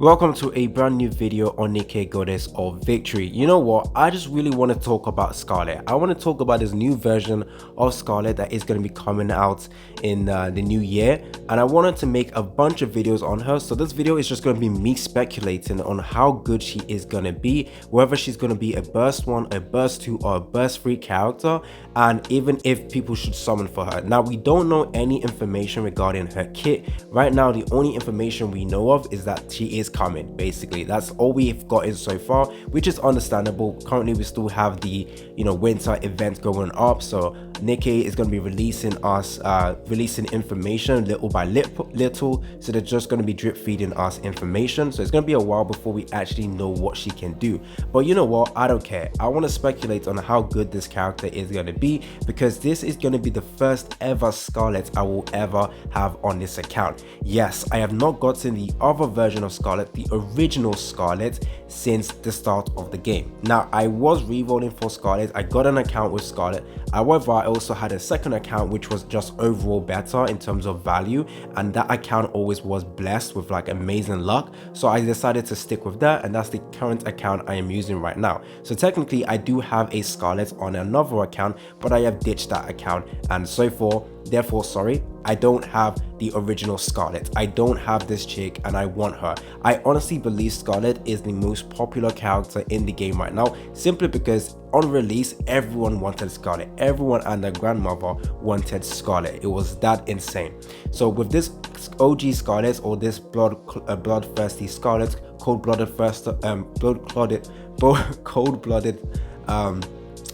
Welcome to a brand new video on Nikke Goddess of Victory. You know what? I just really want to talk about Scarlet. I want to talk about this new version of Scarlet that is going to be coming out in the new year. And I wanted to make a bunch of videos on her. So this video is just going to be me speculating on how good she is going to be. Whether she's going to be a burst 1, a burst 2 or a burst 3 character. And even if people should summon for her. Now we don't know any information regarding her kit. Right now the only information we know of is that she is coming. Basically that's all we've gotten so far, which is understandable. Currently we still have the winter event going up, so Nikke is going to be releasing information little by little, so they're just going to be drip feeding us information. So it's going to be a while before we actually know what she can do. But you know what, I don't care. I want to speculate on how good this character is going to be, because this is going to be the first ever Scarlet I will ever have on this account. Yes, I have not gotten the other version of Scarlet, the original Scarlet, since the start of the game. Now I was re-rolling for Scarlet. I got an account with Scarlet. However, I also had a second account which was just overall better in terms of value, and that account always was blessed with like amazing luck. So I decided to stick with that, and that's the current account I am using right now. So technically I do have a Scarlet on another account, but I have ditched that account, and therefore sorry, I don't have the original Scarlet. I don't have this chick and I want her. I honestly believe Scarlet is the most popular character in the game right now, simply because on release everyone wanted Scarlet. Everyone and their grandmother wanted Scarlet. It was that insane. So with this OG Scarlet, or this bloodthirsty Scarlet, cold-blooded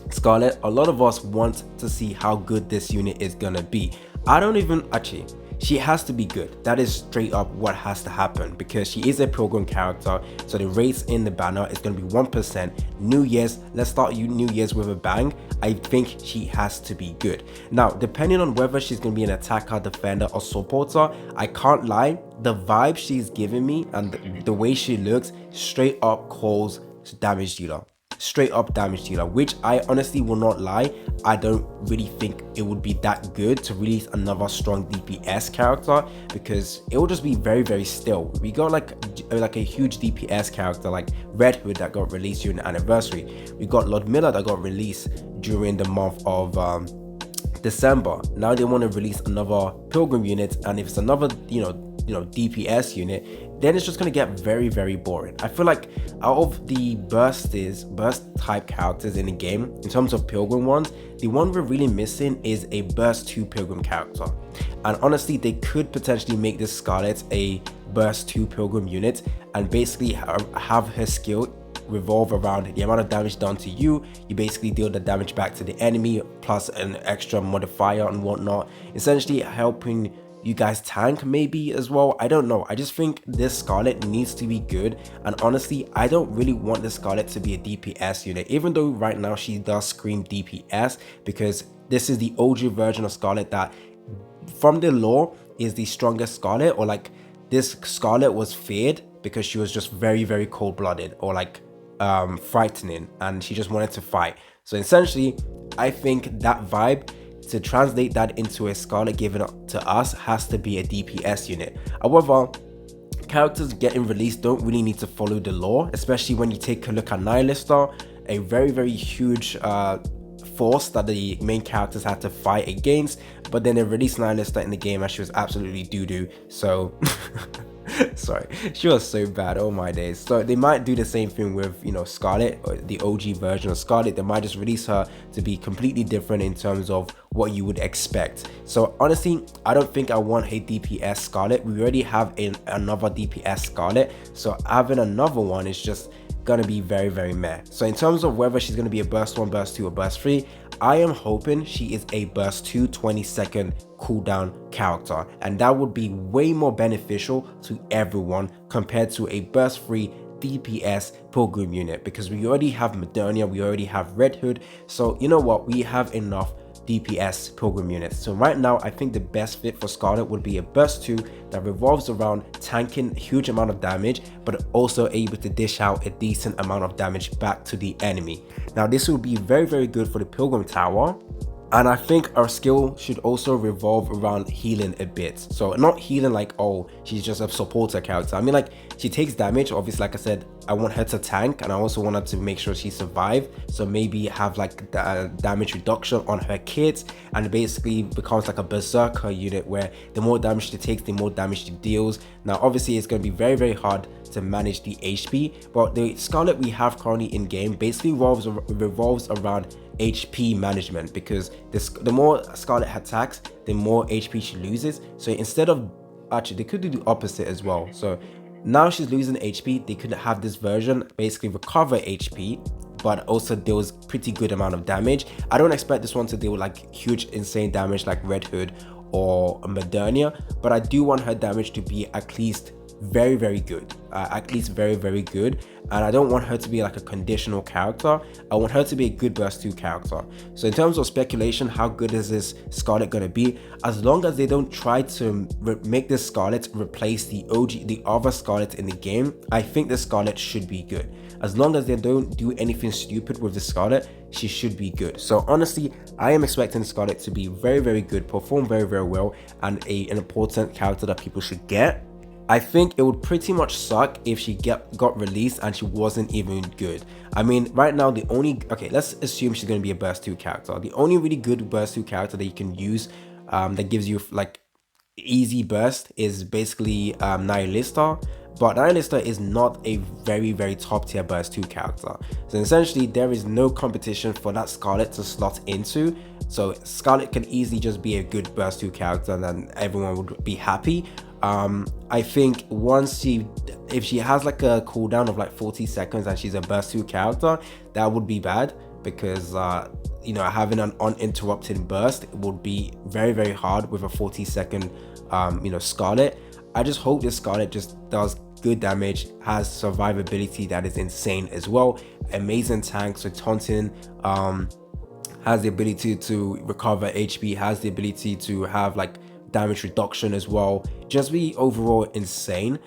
Scarlet, a lot of us want to see how good this unit is gonna be. She has to be good. That is straight up what has to happen, because she is a pilgrim character. So the rates in the banner is going to be 1%. New Year's, let's start New Year's with a bang. I think she has to be good. Now, depending on whether she's going to be an attacker, defender or supporter, I can't lie, the vibe she's giving me and the way she looks straight up calls damage dealer. Straight up damage dealer, which I honestly will not lie, I don't really think it would be that good to release another strong DPS character, because it will just be very, very still. We got like a huge DPS character like Red Hood that got released during the anniversary. We got Lord Miller that got released during the month of December. Now they want to release another pilgrim unit, and if it's another DPS unit, then it's just going to get very, very boring. I feel like out of the burst type characters in the game, in terms of pilgrim ones, the one we're really missing is a burst 2 pilgrim character. And honestly, they could potentially make this Scarlet a burst 2 pilgrim unit, and basically have her skill revolve around the amount of damage done to you. You basically deal the damage back to the enemy, plus an extra modifier and whatnot, essentially helping you guys tank maybe as well. I don't know. I just think this Scarlet needs to be good, and honestly I don't really want this Scarlet to be a DPS unit, even though right now she does scream DPS, because this is the OG version of Scarlet that from the lore is the strongest Scarlet, or like this Scarlet was feared because she was just very, very cold-blooded, or like frightening, and she just wanted to fight. So essentially I think that vibe, to translate that into a Scarlet given to us, has to be a DPS unit. However, characters getting released don't really need to follow the lore, especially when you take a look at Nihilista, a very, very huge force that the main characters had to fight against, but then they released Nihilista in the game and she was absolutely doo-doo. So sorry, she was so bad, oh my days. So they might do the same thing with Scarlet, or the OG version of Scarlet. They might just release her to be completely different in terms of what you would expect. So honestly, I don't think I want a DPS Scarlet. We already have another DPS Scarlet, so having another one is just gonna be very, very meh. So in terms of whether she's gonna be a burst 1, burst 2 or burst 3, I am hoping she is a burst 2 20-second cooldown character, and that would be way more beneficial to everyone compared to a burst 3 DPS pilgrim unit, because we already have Modernia, we already have Red Hood. So you know what, we have enough DPS pilgrim units. So right now I think the best fit for Scarlet would be a burst 2 that revolves around tanking a huge amount of damage, but also able to dish out a decent amount of damage back to the enemy. Now this will be very, very good for the pilgrim tower, And I think our skill should also revolve around healing a bit. So not healing like, oh, she's just a supporter character. I mean, like, she takes damage. Obviously, like I said, I want her to tank, and I also want her to make sure she survives. So maybe have like damage reduction on her kit, and it basically becomes like a berserker unit where the more damage she takes, the more damage she deals. Now, obviously, it's going to be very, very hard to manage the HP, but the Skarlet we have currently in game basically revolves around HP management, because the more Skarlet attacks, the more HP she loses. So instead of, actually, they could do the opposite as well. So now she's losing HP, they could have this version basically recover HP, but also deals pretty good amount of damage. I don't expect this one to deal like huge insane damage like Red Hood or Modernia, but I do want her damage to be at least very, very good, at least very, very good. And I don't want her to be like a conditional character. I want her to be a good burst 2 character. So in terms of speculation, how good is this Skarlet gonna be? As long as they don't try to make this Skarlet replace the other Skarlet in the game, I think the Skarlet should be good. As long as they don't do anything stupid with the Skarlet, she should be good. So honestly, I am expecting Skarlet to be very, very good, perform very, very well, and an important character that people should get. I think it would pretty much suck if she got released and she wasn't even good. I mean, right now okay, let's assume she's going to be a burst 2 character. The only really good burst 2 character that you can use that gives you like easy burst is basically Nihilista. But Nihilista is not a very, very top tier burst 2 character. So essentially, there is no competition for that Skarlet to slot into. So Skarlet can easily just be a good burst 2 character and then everyone would be happy. I think if she has like a cooldown of like 40 seconds and she's a burst 2 character, that would be bad, because you know, having an uninterrupted burst would be very, very hard with a 40-second you know, Skarlet. I just hope this Skarlet just does good damage, has survivability that is insane as well, amazing tank. So taunting has the ability to recover HP, has the ability to have like damage reduction as well. Just be overall insane,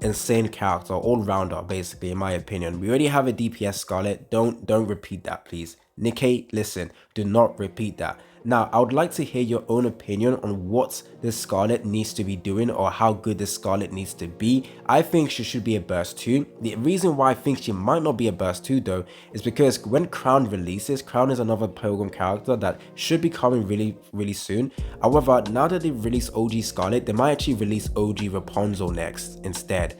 insane character, all-rounder basically, in my opinion. We already have a DPS Skarlet. Don't repeat that, please. Nikke, listen, do not repeat that. Now, I would like to hear your own opinion on what this Skarlet needs to be doing, or how good this Skarlet needs to be. I think she should be a burst 2. The reason why I think she might not be a burst 2 though is because when Crown releases, Crown is another Pilgrim character that should be coming really, really soon. However, now that they've released OG Skarlet, they might actually release OG Rapunzel next instead.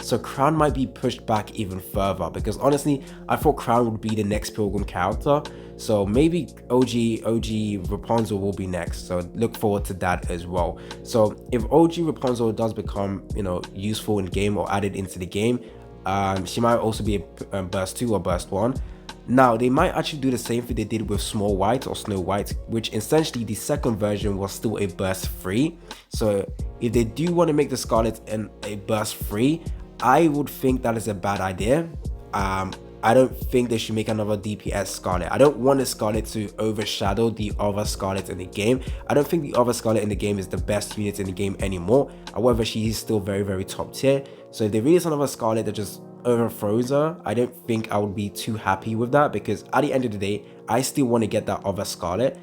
So Crown might be pushed back even further, because honestly, I thought Crown would be the next Pilgrim character. So maybe OG Rapunzel will be next. So look forward to that as well. So if OG Rapunzel does become, you know, useful in game or added into the game, she might also be a burst 2 or burst 1. Now, they might actually do the same thing they did with Small White or Snow White, which essentially the second version was still a burst 3. So if they do want to make the Skarlet a burst 3, I would think that is a bad idea. I don't think they should make another DPS Skarlet. I don't want the Skarlet to overshadow the other Skarlet in the game. I don't think the other Skarlet in the game is the best unit in the game anymore. However, she is still very, very top tier. So if they release another Skarlet that just overthrows her, I don't think I would be too happy with that, because at the end of the day, I still want to get that other Skarlet.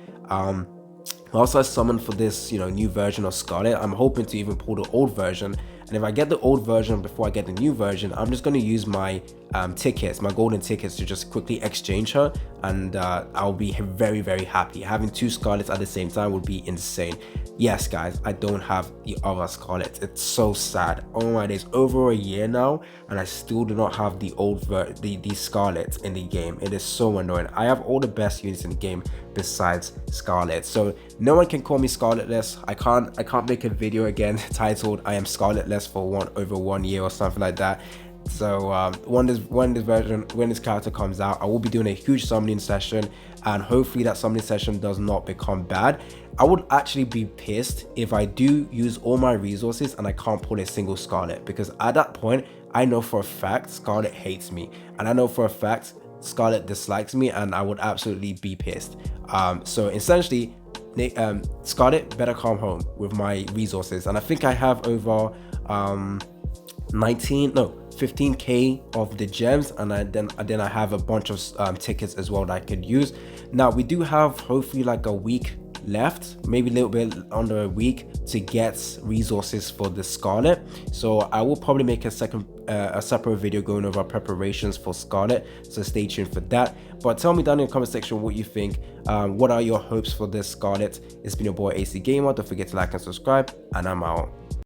Also, I summoned for this, you know, new version of Skarlet. I'm hoping to even pull the old version. And if I get the old version before I get the new version, I'm just going to use my tickets, my golden tickets, to just quickly exchange her, and I'll be very, very happy. Having 2 Skarlets at the same time would be insane. Yes, guys, I don't have the other Skarlet. It's so sad. Oh my days, over a year now, and I still do not have the the Skarlet in the game. It is so annoying. I have all the best units in the game besides Skarlet. So no one can call me Skarletless. I can't make a video again titled "I am Skarletless" for over 1 year or something like that. So when this character comes out, I will be doing a huge summoning session, and hopefully that summoning session does not become bad. I would actually be pissed if I do use all my resources and I can't pull a single Skarlet, because at that point I know for a fact Skarlet hates me, and I know for a fact Skarlet dislikes me, and I would absolutely be pissed. So essentially, Skarlet better come home with my resources, and I think I have over 15k of the gems, and then I have a bunch of tickets as well that I could use. Now we do have hopefully like a week left, maybe a little bit under a week, to get resources for the Scarlet. So I will probably make a separate video going over preparations for Scarlet, so stay tuned for that. But tell me down in the comment section what you think. What are your hopes for this Scarlet? It's been your boy AC Gamer. Don't forget to like and subscribe, and I'm out.